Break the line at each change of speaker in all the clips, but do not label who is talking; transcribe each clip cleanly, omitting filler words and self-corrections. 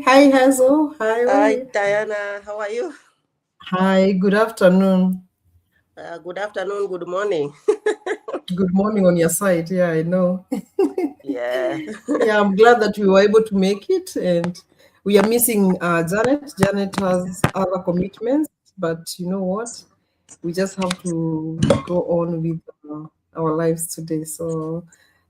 Hi, Hazel. Hi,
Hi,
Oli.
Diana. How are you?
Hi, good afternoon.
Good afternoon, good morning.
Good morning on your side. Yeah, I know.
Yeah.
Yeah, I'm glad that we were able to make it. And we are missing Janet. Janet has other commitments, but you know what? We just have to go on with our lives today. So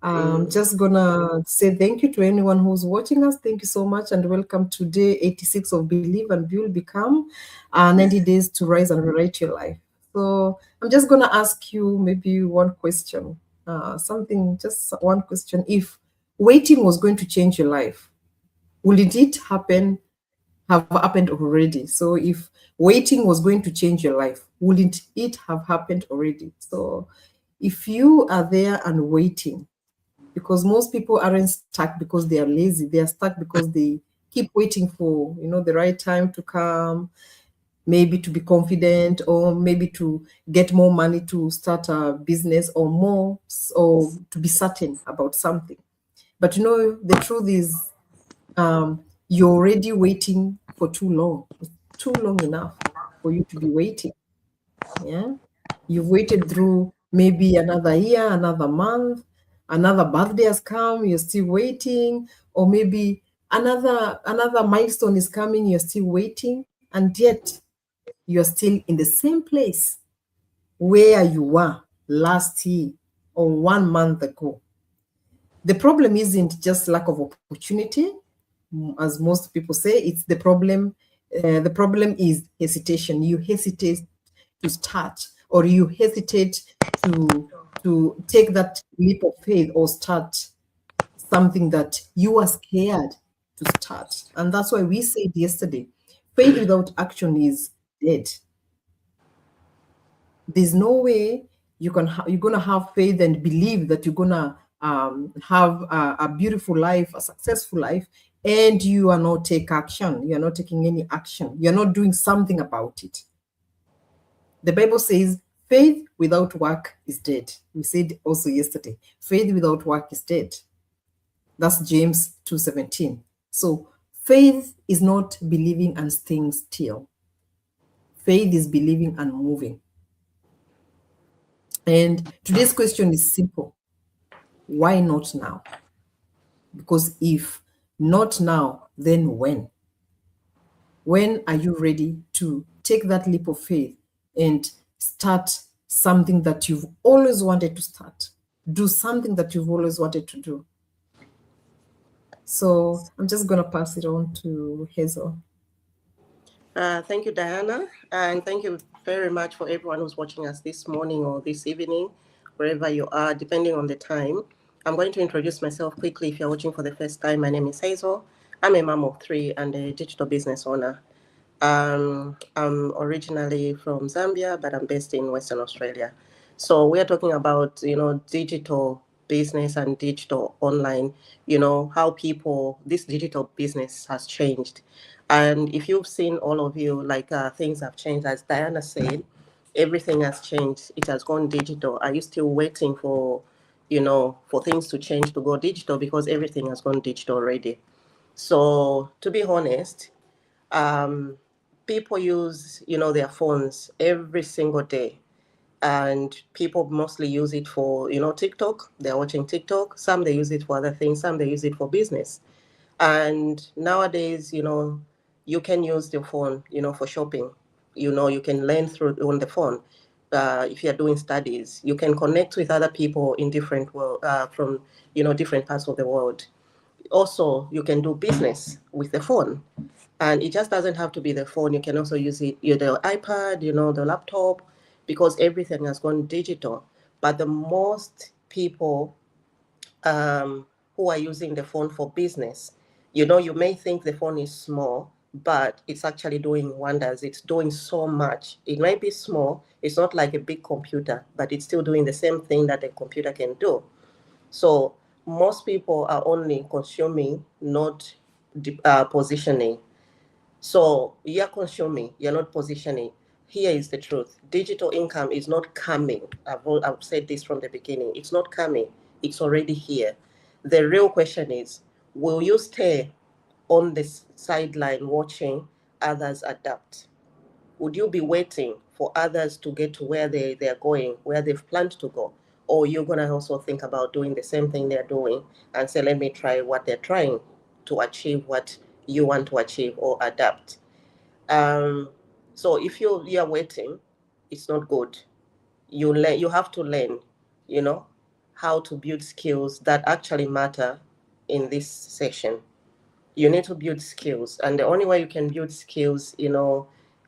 I'm
Mm.
just gonna say thank you to anyone who's watching us. Thank you so much, and welcome to day 86 of Believe and Build Become 90 days to rise and rewrite your life. So I'm just gonna ask you maybe one question, just one question. If waiting was going to change your life, would it have happened already? So if waiting was going to change your life, wouldn't it have happened already? So if you are there and waiting, because most people aren't stuck because they are lazy, they are stuck because they keep waiting for the right time to come, maybe to be confident, or maybe to get more money to start a business, or more, or to be certain about something. But the truth is, you're already waiting for too long. It's too long enough for you to be waiting. Yeah. You've waited through maybe another year, another month, another birthday has come, you're still waiting, or maybe another milestone is coming, you're still waiting, and yet you're still in the same place where you were last year or 1 month ago. The problem isn't just lack of opportunity, as most people say. It's the problem. The problem is hesitation. You hesitate to start, or you hesitate to take that leap of faith or start something that you are scared to start. And that's why we said yesterday, faith without action is dead. There's no way you're gonna have faith and believe that you're gonna have a beautiful life, a successful life, and you are not take action. You're not taking any action. You're not doing something about it. The Bible says faith without work is dead. We said also yesterday, faith without work is dead. That's James 2:17. So faith is not believing and staying still. Faith is believing and moving. And today's question is simple. Why not now? Because if not now, then when? When are you ready to take that leap of faith and start something that you've always wanted to start? Do something that you've always wanted to do. So I'm just going to pass it on to Hazel.
Thank you, Diana. And thank you very much for everyone who's watching us this morning or this evening, wherever you are, depending on the time. I'm going to introduce myself quickly if you're watching for the first time. My name is Hazel. I'm a mom of three and a digital business owner. I'm originally from Zambia, but I'm based in Western Australia. So we are talking about, digital business and digital online, how this digital business has changed. And if you've seen, all of you, like things have changed, as Diana said, everything has changed. It has gone digital. Are you still waiting for things to change to go digital? Because everything has gone digital already. So to be honest, um, people use their phones every single day, and people mostly use it for TikTok. They're watching TikTok. Some they use it for other things. Some they use it for business. And nowadays, you can use your phone for shopping. You can learn through on the phone. If you're doing studies, you can connect with other people in different world, from different parts of the world. Also, you can do business with the phone, and it just doesn't have to be the phone. You can also use the iPad, the laptop, because everything has gone digital. But the most people who are using the phone for business, you may think the phone is small, but it's actually doing wonders. It's doing so much. It might be small, it's not like a big computer, but it's still doing the same thing that a computer can do. So most people are only consuming, not positioning. So you're consuming, you're not positioning. Here is the truth. Digital income is not coming. I've said this from the beginning. It's not coming. It's already here. The real question is, will you stay on the sideline watching others adapt? Would you be waiting for others to get to where they're going, where they've planned to go? Or you're going to also think about doing the same thing they're doing and say, let me try what they're trying to achieve what you want to achieve or adapt? Um, so if you're waiting, it's not good. You have to learn, you know, how to build skills that actually matter in this session. You need to build skills, and the only way you can build skills,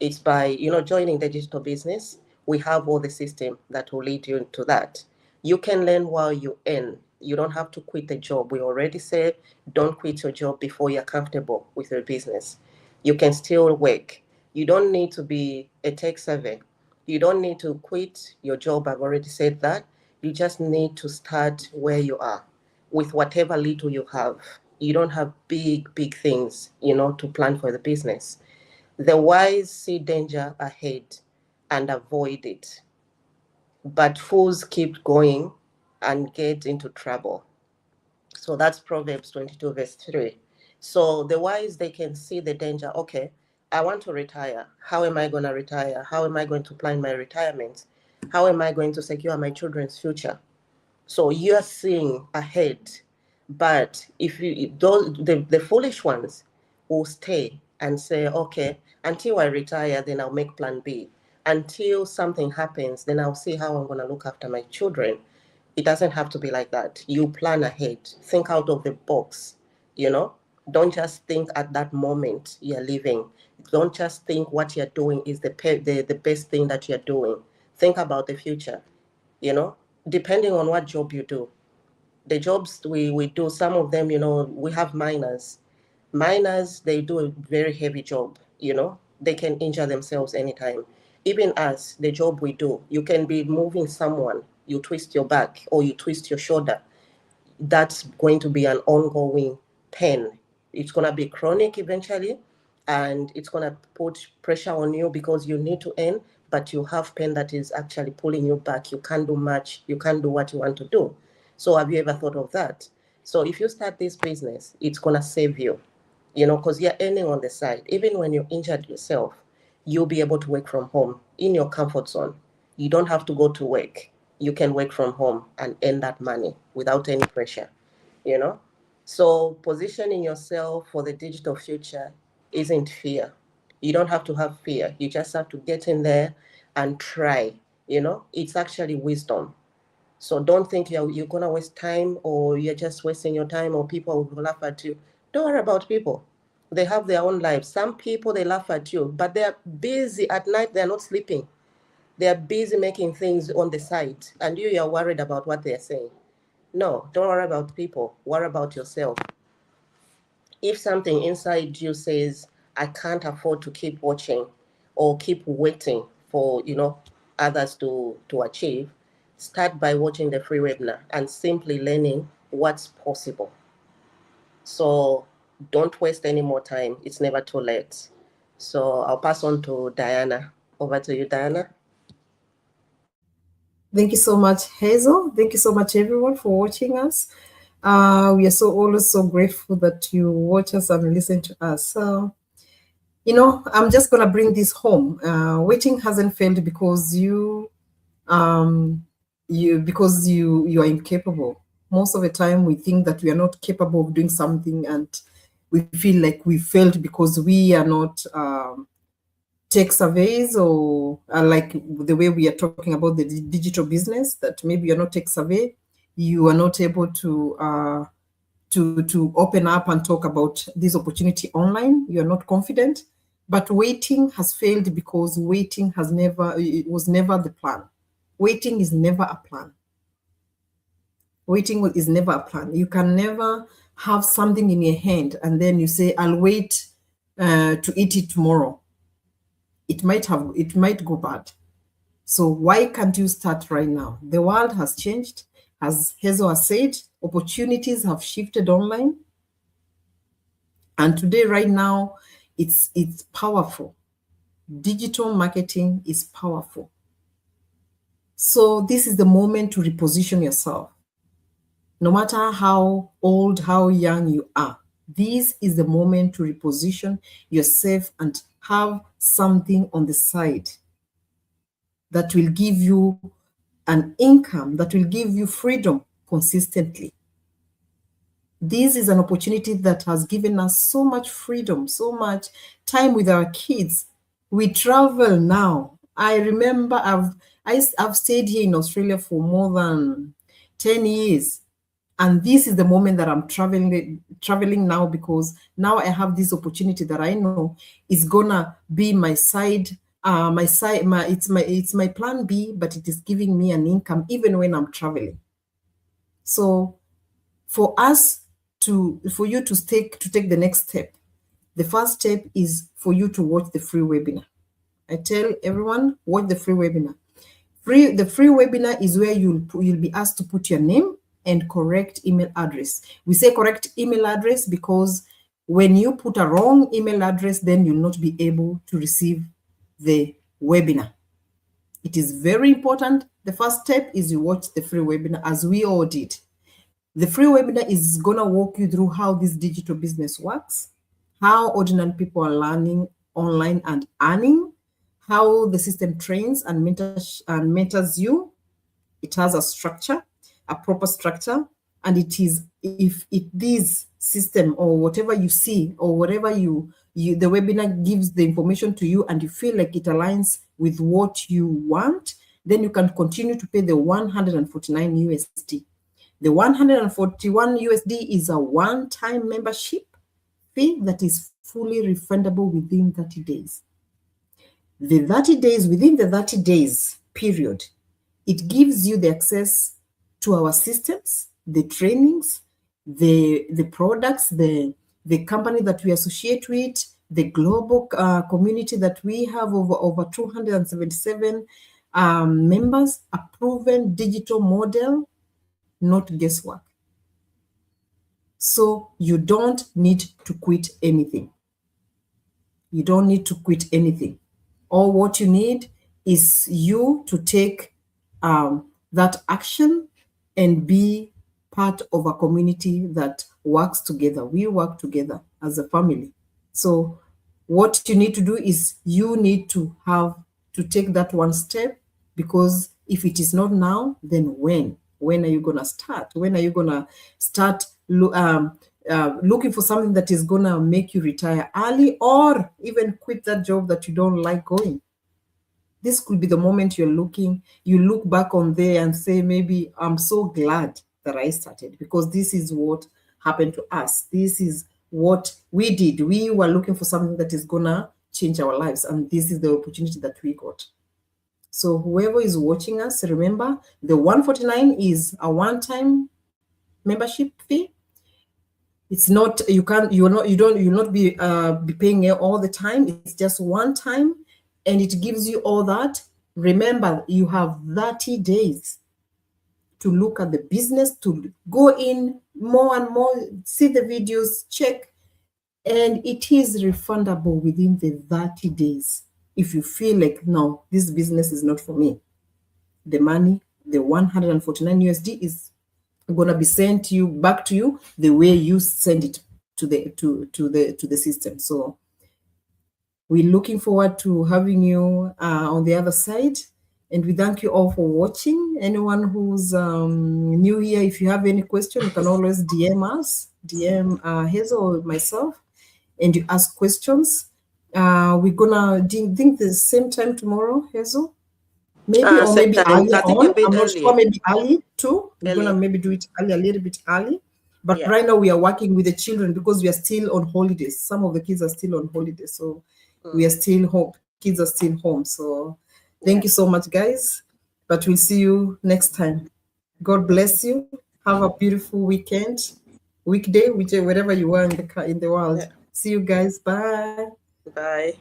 is by joining the digital business. We have all the system that will lead you into that. You can learn while you earn. You don't have to quit the job. We already said don't quit your job before you're comfortable with your business. You can still work. You don't need to be a tech savvy. You don't need to quit your job. I've already said that. You just need to start where you are with whatever little you have. You don't have big, big things, to plan for the business. The wise see danger ahead and avoid it, but fools keep going and get into trouble. So that's Proverbs 22, verse 3. So the wise, they can see the danger. Okay, I want to retire. How am I going to retire? How am I going to plan my retirement? How am I going to secure my children's future? So you're seeing ahead. But if those the foolish ones will stay and say, okay, until I retire, then I'll make plan B. Until something happens, then I'll see how I'm gonna look after my children. It doesn't have to be like that. You plan ahead, think out of the box, you know. Don't just think at that moment you're living. Don't just think what you're doing is the best thing that you're doing. Think about the future, you know, depending on what job you do. The jobs we do, some of them, we have miners. Miners, they do a very heavy job, they can injure themselves anytime. Even us, the job we do, you can be moving someone, you twist your back or you twist your shoulder. That's going to be an ongoing pain. It's going to be chronic eventually, and it's going to put pressure on you because you need to earn, but you have pain that is actually pulling you back. You can't do much. You can't do what you want to do. So have you ever thought of that? So if you start this business, it's going to save you, because you're earning on the side. Even when you're injured yourself, you'll be able to work from home in your comfort zone. You don't have to go to work. You can work from home and earn that money without any pressure, you know? So positioning yourself for the digital future isn't fear. You don't have to have fear. You just have to get in there and try, It's actually wisdom. So don't think you're going to waste time, or you're just wasting your time, or people will laugh at you. Don't worry about people. They have their own lives. Some people, they laugh at you, but they're busy at night. They're not sleeping. They're busy making things on the side, and you're worried about what they're saying. No, don't worry about people. Worry about yourself. If something inside you says, I can't afford to keep watching or keep waiting for, others to achieve, start by watching the free webinar and simply learning what's possible. So don't waste any more time. It's never too late. So I'll pass on to Diana. Over to you, Diana.
Thank you so much, Hazel. Thank you so much, everyone, for watching us. We are so always so grateful that you watch us and listen to us. So, I'm just gonna bring this home. Waiting hasn't failed because um, you are incapable. Most of the time, we think that we are not capable of doing something, and we feel like we failed because we are not tech surveys, or like the way we are talking about the digital business, that maybe you're not tech survey, you are not able to open up and talk about this opportunity online, you're not confident. But waiting has failed because waiting has never, it was never the plan. Waiting is never a plan. Waiting is never a plan. You can never have something in your hand and then you say, I'll wait to eat it tomorrow. It might go bad. So why can't you start right now? The world has changed. As Hazel has said, opportunities have shifted online. And today, right now, it's powerful. Digital marketing is powerful. So this is the moment to reposition yourself. No matter how old, how young you are, This is the moment to reposition yourself and have something on the side that will give you an income, that will give you freedom consistently. This is an opportunity that has given us so much freedom, so much time with our kids. We travel now. I remember I've stayed here in Australia for more than 10 years. And this is the moment that I'm traveling now, because now I have this opportunity that I know is gonna be my side, it's my plan B, but it is giving me an income even when I'm traveling. So for you to take the next step, the first step is for you to watch the free webinar. I tell everyone, watch the free webinar. The free webinar is where you'll be asked to put your name and correct email address. We say correct email address because when you put a wrong email address, then you'll not be able to receive the webinar. It is very important. The first step is you watch the free webinar, as we all did. The free webinar is going to walk you through how this digital business works, how ordinary people are learning online and earning, how the system trains and mentors you. It has a structure, a proper structure, and it is, if this system or whatever you see or whatever the webinar gives the information to you and you feel like it aligns with what you want, then you can continue to pay the 149 USD. The 141 USD is a one-time membership fee that is fully refundable within 30 days. Within the 30 days period, it gives you the access to our systems, the trainings, the products, the company that we associate with, the global community that we have over 277 members, a proven digital model, not guesswork. So you don't need to quit anything. You don't need to quit anything. All what you need is you to take that action and be part of a community that works together. We work together as a family. So what you need to do is you need to take that one step, because if it is not now, then when? When are you going to start? When are you going to start looking for something that is going to make you retire early or even quit that job that you don't like going? This could be the moment you look back on there and say, maybe I'm so glad that I started, because this is what happened to us. This is what we did. We were looking for something that is going to change our lives, and this is the opportunity that we got. So whoever is watching us, remember the 149 is a one-time membership fee. It's not, you'll not be paying it all the time. It's just one time, and it gives you all that. Remember, you have 30 days to look at the business, to go in more and more, see the videos, check, and it is refundable within the 30 days. If you feel like, no, this business is not for me, the money, the 149 USD is going to be sent back to you the way you send it to the system. So we're looking forward to having you on the other side, and we thank you all for watching. Anyone who's new here, if you have any question, you can always DM us, DM Hazel or myself, and you ask questions. We're gonna think the same time tomorrow, Hazel. Maybe, or maybe earlier on. I'm not sure, maybe early too. We're going to maybe do it early, a little bit early. But right now we are working with the children because we are still on holidays. Some of the kids are still on holidays. So we are still home. Kids are still home. So thank you so much, guys. But we'll see you next time. God bless you. Have a beautiful weekday, wherever you are in the world. See you guys. Bye.
Bye.